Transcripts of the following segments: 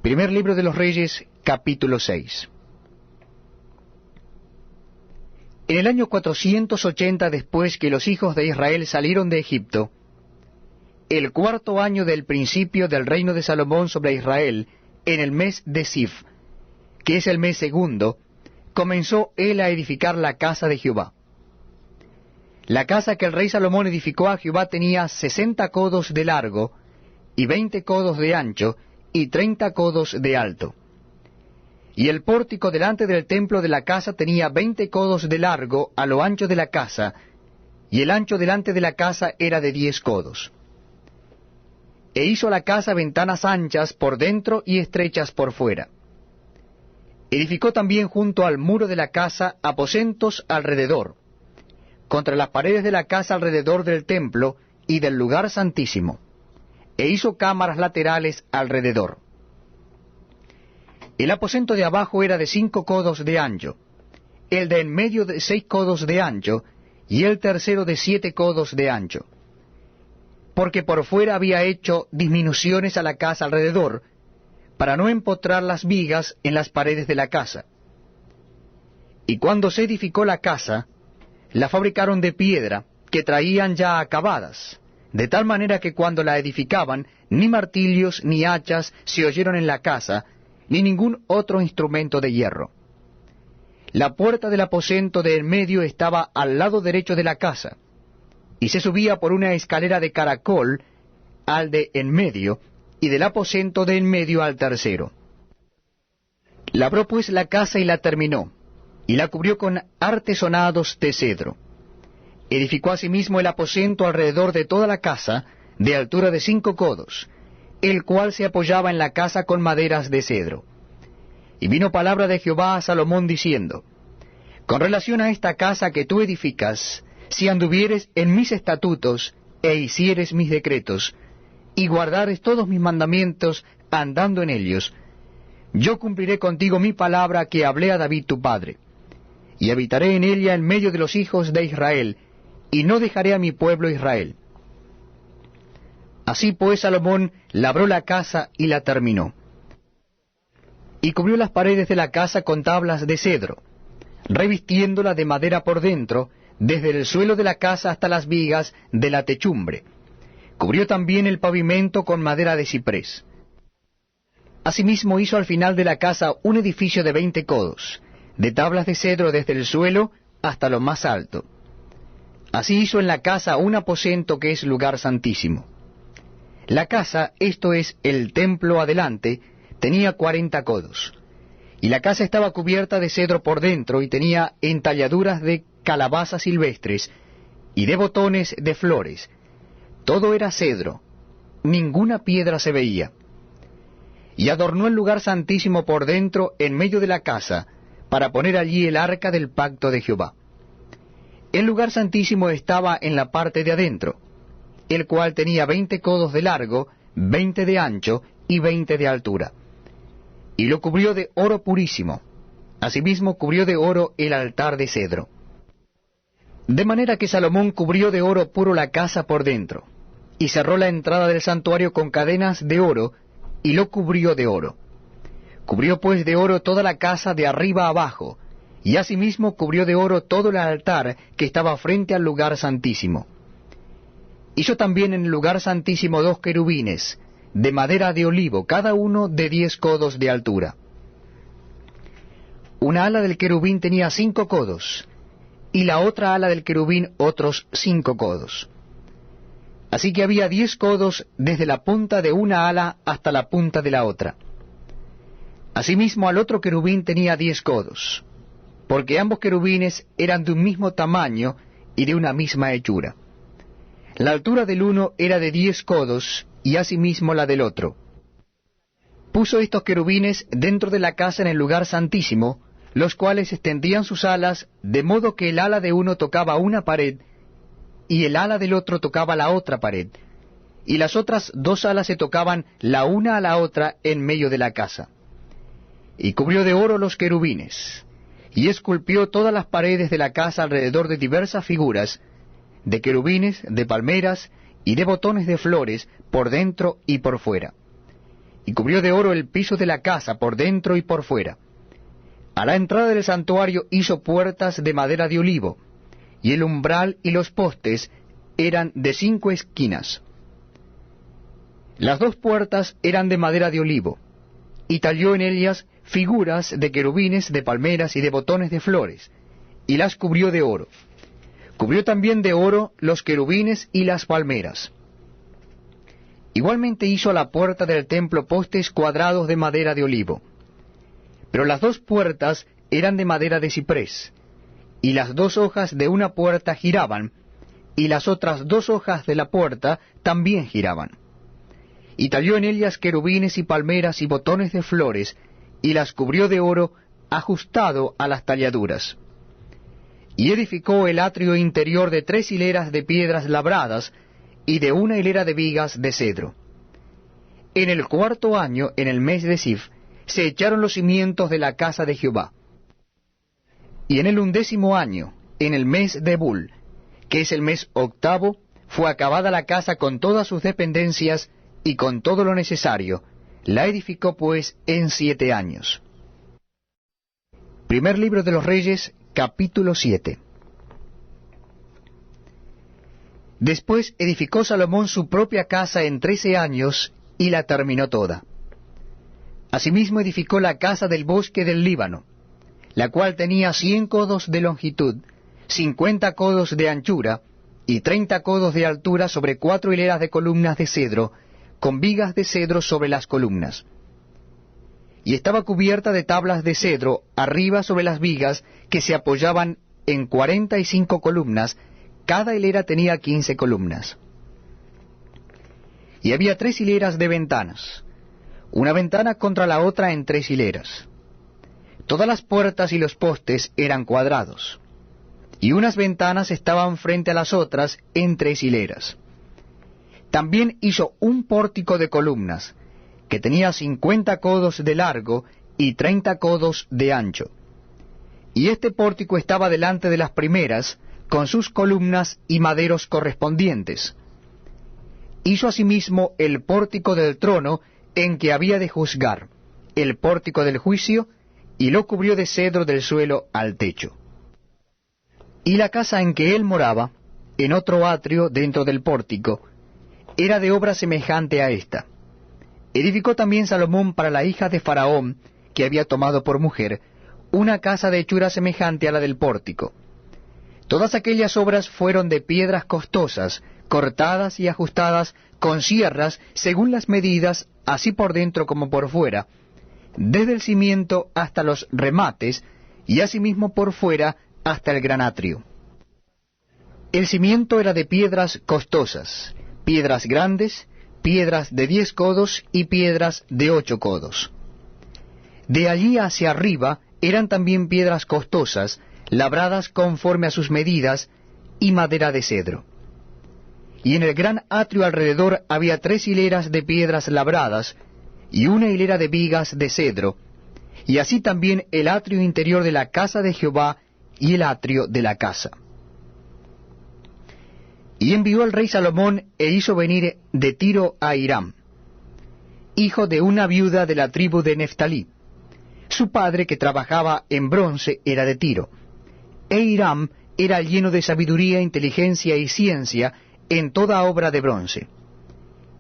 Primer libro de los Reyes, capítulo 6. En el año 480 después que los hijos de Israel salieron de Egipto, el cuarto año del principio del reino de Salomón sobre Israel, en el mes de Sif, que es el mes segundo, comenzó él a edificar la casa de Jehová. La casa que el rey Salomón edificó a Jehová tenía 60 codos de largo, y 20 codos de ancho, y 30 codos de alto. Y el pórtico delante del templo de la casa tenía 20 codos de largo a lo ancho de la casa, y el ancho delante de la casa era de 10 codos. E hizo la casa ventanas anchas por dentro y estrechas por fuera. Edificó también junto al muro de la casa aposentos alrededor, contra las paredes de la casa alrededor del templo y del lugar santísimo, e hizo cámaras laterales alrededor. El aposento de abajo era de 5 codos de ancho, el de en medio de 6 codos de ancho, y el tercero de 7 codos de ancho. Porque por fuera había hecho disminuciones a la casa alrededor, para no empotrar las vigas en las paredes de la casa. Y cuando se edificó la casa, la fabricaron de piedra, que traían ya acabadas, de tal manera que cuando la edificaban, ni martillos ni hachas se oyeron en la casa, ni ningún otro instrumento de hierro. La puerta del aposento de en medio estaba al lado derecho de la casa, y se subía por una escalera de caracol al de en medio, y del aposento de en medio al tercero. Labró pues la casa y la terminó, y la cubrió con artesonados de cedro. Edificó asimismo el aposento alrededor de toda la casa, de altura de 5 codos, el cual se apoyaba en la casa con maderas de cedro. Y vino palabra de Jehová a Salomón diciendo: Con relación a esta casa que tú edificas, si anduvieres en mis estatutos, e hicieres mis decretos, y guardares todos mis mandamientos, andando en ellos, yo cumpliré contigo mi palabra que hablé a David tu padre, y habitaré en ella en medio de los hijos de Israel, y no dejaré a mi pueblo Israel. Así pues Salomón labró la casa y la terminó. Y cubrió las paredes de la casa con tablas de cedro, revistiéndola de madera por dentro, desde el suelo de la casa hasta las vigas de la techumbre. Cubrió también el pavimento con madera de ciprés. Asimismo hizo al final de la casa un edificio de 20 codos, de tablas de cedro desde el suelo hasta lo más alto. Así hizo en la casa un aposento que es lugar santísimo. La casa, esto es, el templo adelante, tenía 40 codos. Y la casa estaba cubierta de cedro por dentro, y tenía entalladuras de calabazas silvestres, y de botones de flores. Todo era cedro, ninguna piedra se veía. Y adornó el lugar santísimo por dentro en medio de la casa, para poner allí el arca del pacto de Jehová. El lugar santísimo estaba en la parte de adentro, el cual tenía 20 codos de largo, 20 de ancho y 20 de altura. Y lo cubrió de oro purísimo. Asimismo cubrió de oro el altar de cedro. De manera que Salomón cubrió de oro puro la casa por dentro, y cerró la entrada del santuario con cadenas de oro, y lo cubrió de oro. Cubrió pues de oro toda la casa de arriba a abajo, y asimismo cubrió de oro todo el altar que estaba frente al lugar santísimo. Hizo también en el lugar santísimo 2 querubines, de madera de olivo, cada uno de 10 codos de altura. Una ala del querubín tenía 5 codos, y la otra ala del querubín otros 5 codos. Así que había 10 codos desde la punta de una ala hasta la punta de la otra. Asimismo al otro querubín tenía 10 codos, porque ambos querubines eran de un mismo tamaño y de una misma hechura. La altura del uno era de 10 codos, y asimismo la del otro. Puso estos querubines dentro de la casa en el lugar santísimo, los cuales extendían sus alas, de modo que el ala de uno tocaba una pared, y el ala del otro tocaba la otra pared, y las otras 2 alas se tocaban la una a la otra en medio de la casa. Y cubrió de oro los querubines, y esculpió todas las paredes de la casa alrededor de diversas figuras, de querubines, de palmeras, y de botones de flores, por dentro y por fuera. y cubrió de oro el piso de la casa por dentro y por fuera. A la entrada del santuario hizo puertas de madera de olivo, y el umbral y los postes eran de 5 esquinas. Las 2 puertas eran de madera de olivo, y talló en ellas figuras de querubines, de palmeras y de botones de flores, y las cubrió de oro. Cubrió también de oro los querubines y las palmeras. Igualmente hizo a la puerta del templo postes cuadrados de madera de olivo. Pero las 2 puertas eran de madera de ciprés, y las 2 hojas de una puerta giraban, y las otras 2 hojas de la puerta también giraban. Y talló en ellas querubines y palmeras y botones de flores, y las cubrió de oro ajustado a las talladuras. Y edificó el atrio interior de 3 hileras de piedras labradas, y de 1 hilera de vigas de cedro. En el 4º año, en el mes de Sif, se echaron los cimientos de la casa de Jehová. Y en el 11º año, en el mes de Bul, que es el mes 8º, fue acabada la casa con todas sus dependencias y con todo lo necesario. La edificó pues en 7 años. Primer libro de los Reyes, capítulo 7. Después edificó Salomón su propia casa en 13 años, y la terminó toda. Asimismo edificó la casa del bosque del Líbano, la cual tenía 100 codos de longitud, 50 codos de anchura, y 30 codos de altura sobre 4 hileras de columnas de cedro, con vigas de cedro sobre las columnas. Y estaba cubierta de tablas de cedro arriba sobre las vigas, que se apoyaban en 45 columnas, cada hilera tenía 15 columnas. Y había 3 hileras de ventanas, una ventana contra la otra en 3 hileras. Todas las puertas y los postes eran cuadrados, y unas ventanas estaban frente a las otras en 3 hileras. También hizo un pórtico de columnas, que tenía 50 codos de largo y 30 codos de ancho. Y este pórtico estaba delante de las primeras, con sus columnas y maderos correspondientes. Hizo asimismo el pórtico del trono en que había de juzgar, el pórtico del juicio, y lo cubrió de cedro del suelo al techo. Y la casa en que él moraba, en otro atrio dentro del pórtico, era de obra semejante a esta. Edificó también Salomón para la hija de Faraón, que había tomado por mujer, una casa de hechura semejante a la del pórtico. Todas aquellas obras fueron de piedras costosas, cortadas y ajustadas con sierras según las medidas, así por dentro como por fuera, desde el cimiento hasta los remates, y asimismo por fuera hasta el gran atrio. El cimiento era de piedras costosas, piedras grandes, piedras de 10 codos y piedras de 8 codos. De allí hacia arriba eran también piedras costosas, labradas conforme a sus medidas, y madera de cedro. Y en el gran atrio alrededor había 3 hileras de piedras labradas, y 1 hilera de vigas de cedro, y así también el atrio interior de la casa de Jehová y el atrio de la casa. Y envió el rey Salomón e hizo venir de Tiro a Hiram, hijo de una viuda de la tribu de Neftalí. Su padre, que trabajaba en bronce, era de Tiro. E Hiram era lleno de sabiduría, inteligencia y ciencia en toda obra de bronce.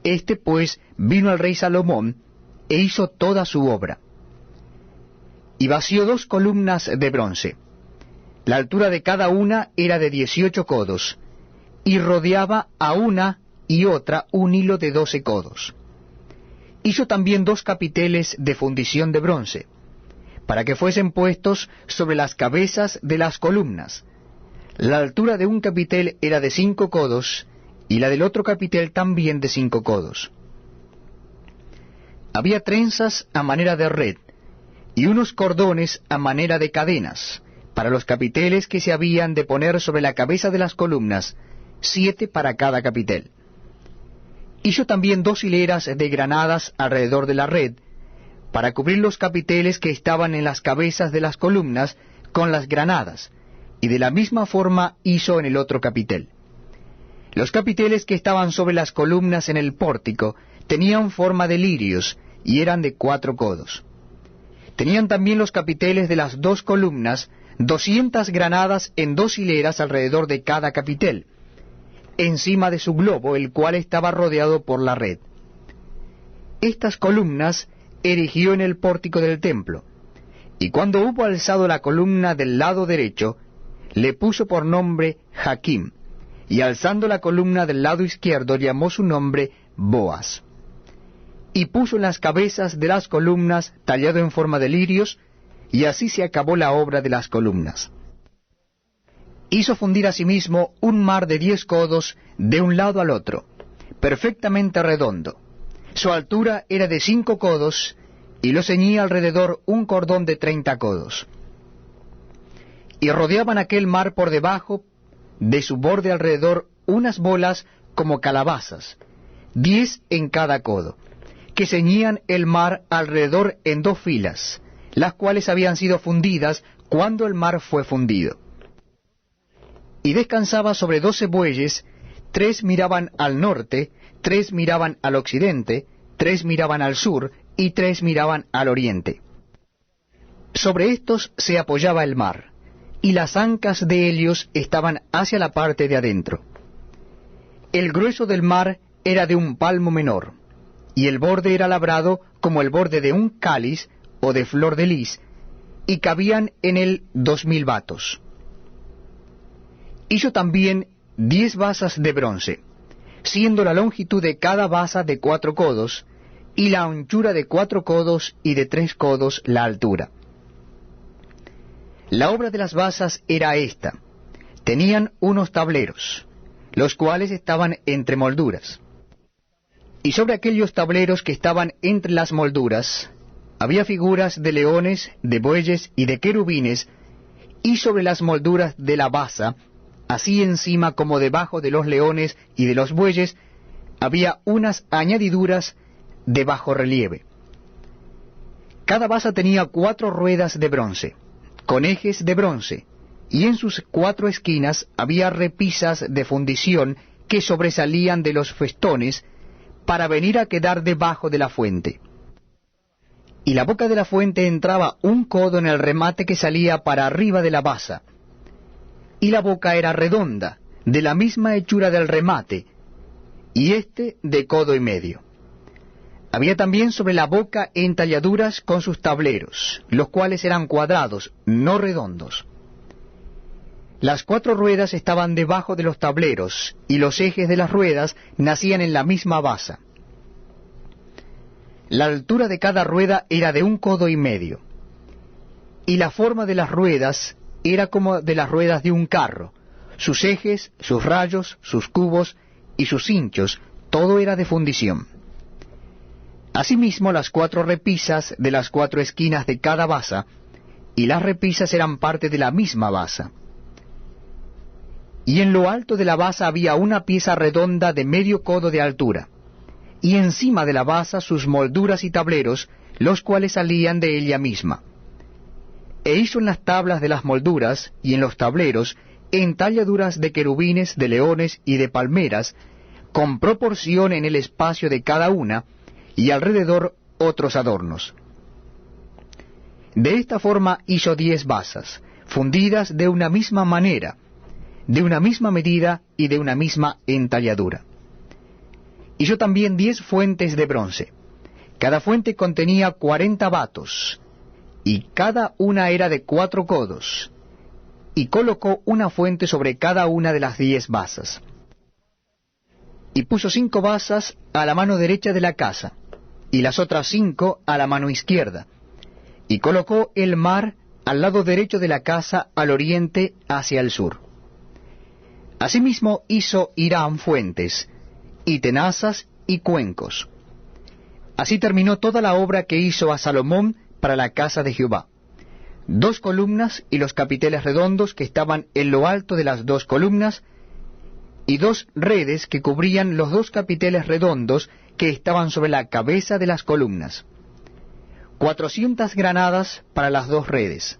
Este pues vino al rey Salomón e hizo toda su obra. Y vació 2 columnas de bronce. La altura de cada una era de 18 codos, y rodeaba a una y otra un hilo de 12 codos. Hizo también 2 capiteles de fundición de bronce, para que fuesen puestos sobre las cabezas de las columnas. La altura de un capitel era de 5 codos, y la del otro capitel también de 5 codos. Había trenzas a manera de red, y unos cordones a manera de cadenas, para los capiteles que se habían de poner sobre la cabeza de las columnas, 7 para cada capitel. Hizo también 2 hileras de granadas alrededor de la red, para cubrir los capiteles que estaban en las cabezas de las columnas con las granadas, y de la misma forma hizo en el otro capitel. Los capiteles que estaban sobre las columnas en el pórtico tenían forma de lirios, y eran de 4 codos. Tenían también los capiteles de las 2 columnas 200 granadas en 2 hileras alrededor de cada capitel, encima de su globo, el cual estaba rodeado por la red. Estas columnas erigió en el pórtico del templo, y cuando hubo alzado la columna del lado derecho, le puso por nombre Jaquim, y alzando la columna del lado izquierdo llamó su nombre Boaz. Y puso en las cabezas de las columnas tallado en forma de lirios, y así se acabó la obra de las columnas. Hizo fundir asimismo un mar de 10 codos de un lado al otro, perfectamente redondo. Su altura era de 5 codos, y lo ceñía alrededor un cordón de 30 codos. Y rodeaban aquel mar por debajo de su borde alrededor unas bolas como calabazas, 10 en cada codo, que ceñían el mar alrededor en 2 filas, las cuales habían sido fundidas cuando el mar fue fundido. Y descansaba sobre 12 bueyes, 3 miraban al norte, 3 miraban al occidente, 3 miraban al sur, y 3 miraban al oriente. Sobre estos se apoyaba el mar, y las ancas de ellos estaban hacia la parte de adentro. El grueso del mar era de un palmo menor, y el borde era labrado como el borde de un cáliz o de flor de lis, y cabían en él 2000 batos. Hizo también 10 basas de bronce, siendo la longitud de cada basa de 4 codos, y la anchura de 4 codos y de 3 codos la altura. La obra de las basas era esta: tenían unos tableros, los cuales estaban entre molduras. Y sobre aquellos tableros que estaban entre las molduras, había figuras de leones, de bueyes y de querubines, y sobre las molduras de la basa, así encima como debajo de los leones y de los bueyes, había unas añadiduras de bajo relieve. Cada basa tenía 4 ruedas de bronce, con ejes de bronce, y en sus 4 esquinas había repisas de fundición que sobresalían de los festones para venir a quedar debajo de la fuente. Y la boca de la fuente entraba 1 codo en el remate que salía para arriba de la basa, y la boca era redonda, de la misma hechura del remate, y éste de 1,5 codos. Había también sobre la boca entalladuras con sus tableros, los cuales eran cuadrados, no redondos. Las 4 ruedas estaban debajo de los tableros, y los ejes de las ruedas nacían en la misma basa. La altura de cada rueda era de 1,5 codos, y la forma de las ruedas era como de las ruedas de un carro. Sus ejes, sus rayos, sus cubos y sus cinchos, todo era de fundición. Asimismo, las 4 repisas de las 4 esquinas de cada basa, y las repisas eran parte de la misma basa. Y en lo alto de la basa había una pieza redonda de 1/2 codo de altura, y encima de la basa sus molduras y tableros, los cuales salían de ella misma. E hizo en las tablas de las molduras y en los tableros entalladuras de querubines, de leones y de palmeras, con proporción en el espacio de cada una, y alrededor otros adornos. De esta forma hizo 10 basas, fundidas de una misma manera, de una misma medida y de una misma entalladura. Hizo también 10 fuentes de bronce. Cada fuente contenía 40 batos, y cada una era de 4 codos, y colocó una fuente sobre cada una de las 10 basas. Y puso 5 basas a la mano derecha de la casa, y las otras 5 a la mano izquierda, y colocó el mar al lado derecho de la casa al oriente hacia el sur. Asimismo hizo Hiram fuentes, y tenazas y cuencos. Así terminó toda la obra que hizo a Salomón para la casa de Jehová: 2 columnas y los capiteles redondos que estaban en lo alto de las 2 columnas, y 2 redes que cubrían los 2 capiteles redondos que estaban sobre la cabeza de las columnas. 400 granadas para las 2 redes,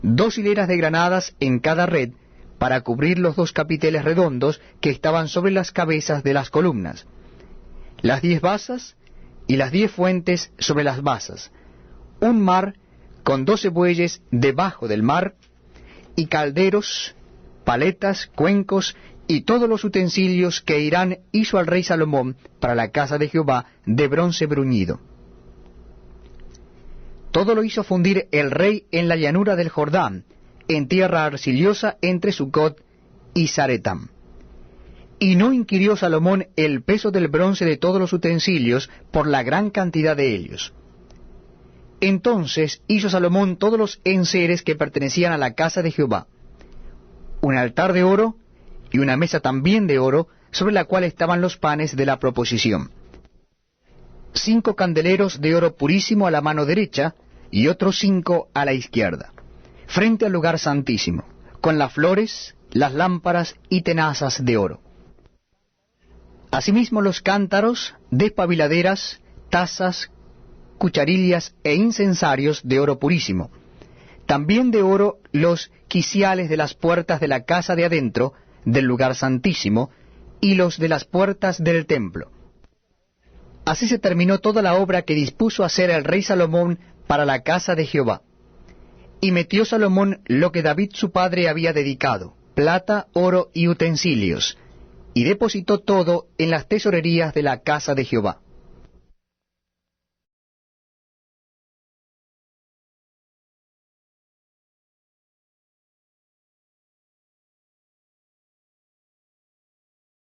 2 hileras de granadas en cada red para cubrir los 2 capiteles redondos que estaban sobre las cabezas de las columnas. Las 10 basas, y las 10 fuentes sobre las basas, un mar con 12 bueyes debajo del mar, y calderos, paletas, cuencos, y todos los utensilios que Hirán hizo al rey Salomón para la casa de Jehová de bronce bruñido. Todo lo hizo fundir el rey en la llanura del Jordán, en tierra arcillosa entre Sucot y Zaretam. Y no inquirió Salomón el peso del bronce de todos los utensilios por la gran cantidad de ellos. Entonces hizo Salomón todos los enseres que pertenecían a la casa de Jehová: un altar de oro, y una mesa también de oro, sobre la cual estaban los panes de la proposición. 5 candeleros de oro purísimo a la mano derecha, y otros 5 a la izquierda, frente al lugar santísimo, con las flores, las lámparas y tenazas de oro. Asimismo los cántaros, despabiladeras, tazas, cucharillas e incensarios de oro purísimo. También de oro los quiciales de las puertas de la casa de adentro, del lugar santísimo, y los de las puertas del templo. Así se terminó toda la obra que dispuso hacer el rey Salomón para la casa de Jehová. Y metió Salomón lo que David su padre había dedicado, plata, oro y utensilios, y depositó todo en las tesorerías de la casa de Jehová.